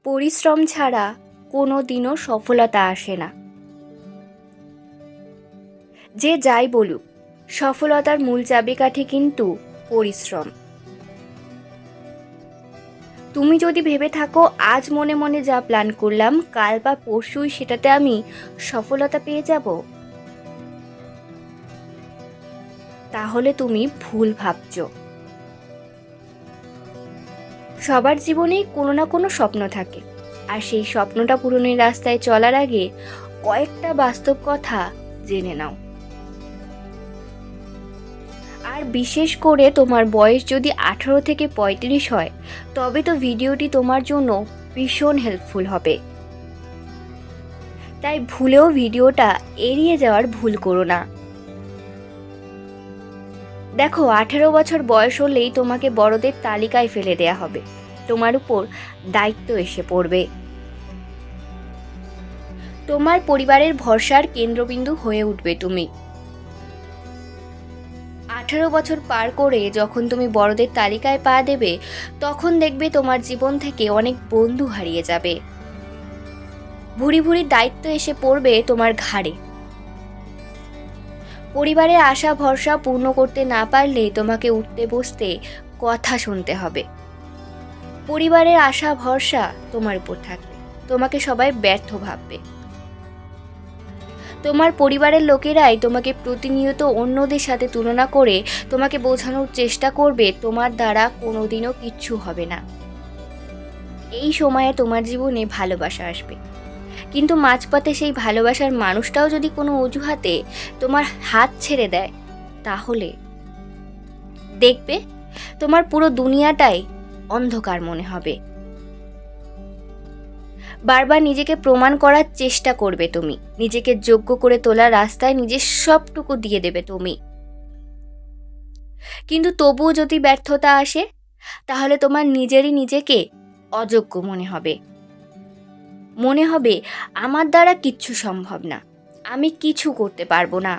পরিশ্রম ছাড়া কোনো দিনও সফলতা আসে না। যে যাই বলুক, সফলতার মূল চাবিকাঠি কিন্তু পরিশ্রম। তুমি যদি ভেবে থাকো আজ মনে মনে যা প্ল্যান করলাম কাল বা পরশুই সেটাতে আমি সফলতা পেয়ে যাব, তাহলে তুমি ভুল ভাবছো। সবার জীবনেই কোনো না কোনো স্বপ্ন থাকে, আর সেই স্বপ্নটা পূরণের রাস্তায় চলার আগে কয়েকটা বাস্তব কথা জেনে নাও। আর বিশেষ করে তোমার বয়স যদি 18 থেকে 35 হয়, তবে তো ভিডিওটি তোমার জন্য ভীষণ হেল্পফুল হবে। তাই ভুলেও ভিডিওটা এড়িয়ে যাওয়ার ভুল করো না। দেখো, 18 বছর বয়স হলেই তোমাকে বড়দের তালিকায় ফেলে দেয়া হবে, তোমার উপর দায়িত্ব এসে পড়বে। তোমার পরিবারের ভরসার কেন্দ্রবিন্দু হয়ে উঠবে তুমি। 18 বছর পার করে যখন তুমি বড়দের তালিকায় পা দেবে, তখন দেখবে তোমার জীবন থেকে অনেক বন্ধু হারিয়ে যাবে। ভুরি ভুরি দায়িত্ব এসে পড়বে তোমার ঘাড়ে। পরিবারের আশা ভরসা পূর্ণ করতে না পারলে তোমাকে উঠতে বসতে কথা শুনতে হবে। পরিবারের আশা ভরসা তোমার উপর থাকবে, তোমাকে সবাই ব্যর্থ ভাববে। তোমার পরিবারের লোকেরাই তোমাকে প্রতিনিয়ত অন্যদের সাথে তুলনা করে তোমাকে বোঝানোর চেষ্টা করবে তোমার দ্বারা কোনোদিনও কিচ্ছু হবে না। এই সময়ে তোমার জীবনে ভালোবাসা আসবে, কিন্তু মাঝপথে সেই ভালোবাসার মানুষটাও যদি কোনো অজুহাতে তোমার হাত ছেড়ে দেয়, তাহলে দেখবে তোমার পুরো দুনিয়াটাই অন্ধকার মনে হবে। বারবার নিজেকে প্রমাণ করার চেষ্টা করবে তুমি, নিজেকে যোগ্য করে তোলার রাস্তায় নিজের সবটুকু দিয়ে দেবে তুমি। কিন্তু তবুও যদি ব্যর্থতা আসে, তাহলে তোমার নিজেকে অযোগ্য মনে হবে। মনে হবে আমার দ্বারা কিচ্ছু সম্ভব না, আমি কিছু করতে পারবো না।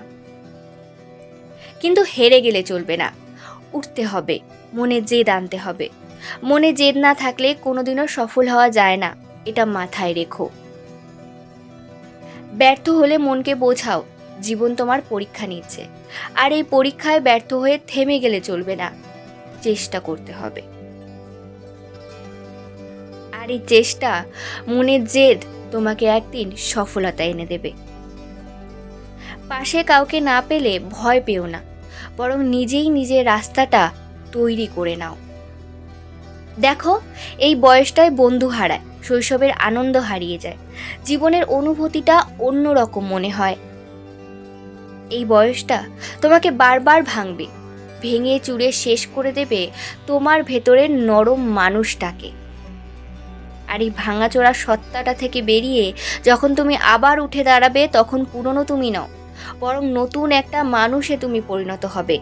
কিন্তু হেরে গেলে চলবে না, উঠতে হবে, মনে জেদ আনতে হবে। মনে জেদ না থাকলে কোনোদিনও সফল হওয়া যায় না, এটা মাথায় রেখো। ব্যর্থ হলে মনকে বোঝাও জীবন তোমার পরীক্ষা নিচ্ছে, আর এই পরীক্ষায় ব্যর্থ হয়ে থেমে গেলে চলবে না, চেষ্টা করতে হবে। আর এই চেষ্টা, মনের জেদ তোমাকে একদিন সফলতা এনে দেবে। পাশে কাউকে না পেলে ভয় পেও না, বরং নিজেই নিজের রাস্তাটা তৈরি করে নাও। দেখো, এই বয়সটায় বন্ধু হারায়, শৈশবের আনন্দ হারিয়ে যায়, জীবনের অনুভূতিটা অন্যরকম মনে হয়। এই বয়সটা তোমাকে বারবার ভাঙবে, ভেঙে চুরে শেষ করে দেবে তোমার ভেতরের নরম মানুষটাকে। আর এই ভাঙাচোরা সত্তাটা থেকে বেরিয়ে যখন তুমি আবার উঠে দাঁড়াবে, তখন পুরনো তুমি নও, বরং নতুন একটা মানুষে তুমি পরিণত হবে।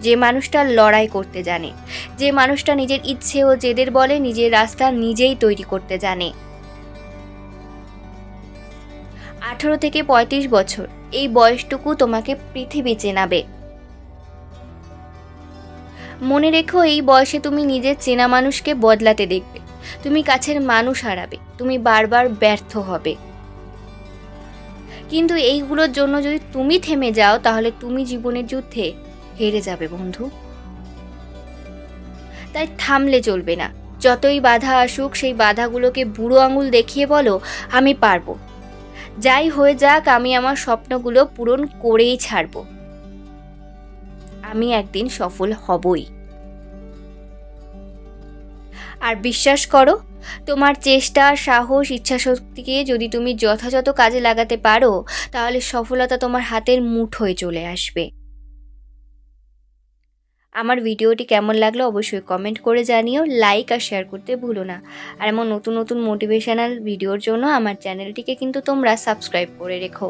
যে মানুষটা লড়াই করতে জানে, যে মানুষটা নিজের ইচ্ছে ও জেদের বলে নিজের রাস্তা নিজেই তৈরি করতে জানে। 18 থেকে 35 বছর, এই বয়সটুকু তোমাকে পৃথিবী চেনাবে। মনে রেখো, এই বয়সে তুমি নিজের চেনা মানুষকে বদলাতে দেখবে, তুমি কাছের মানুষ হারাবে, তুমি বারবার ব্যর্থ হবে। কিন্তু এইগুলোর জন্য যদি তুমি থেমে যাও, তাহলে তুমি জীবনের যুদ্ধে হেরে যাবে বন্ধু। তাই থামলে চলবে না, যতই বাধা আসুক সেই বাধাগুলোকে বুড়ো আঙুল দেখিয়ে বলো আমি পারবো। যাই হয়ে যাক, আমি আমার স্বপ্নগুলো পূরণ করেই ছাড়বো। আমি একদিন সফল হবই। আর বিশ্বাস করো, তোমার চেষ্টা, সাহস, ইচ্ছাশক্তিকে যদি তুমি যথাযথ কাজে লাগাতে পারো, তাহলে সফলতা তোমার হাতের মুঠোয় চলে আসবে। আমার ভিডিওটি কেমন লাগলো অবশ্যই কমেন্ট করে জানিও, লাইক আর শেয়ার করতে ভুলো না। আর এমন নতুন নতুন মোটিভেশনাল ভিডিওর জন্য আমার চ্যানেলটিকে কিন্তু তোমরা সাবস্ক্রাইব করে রেখো।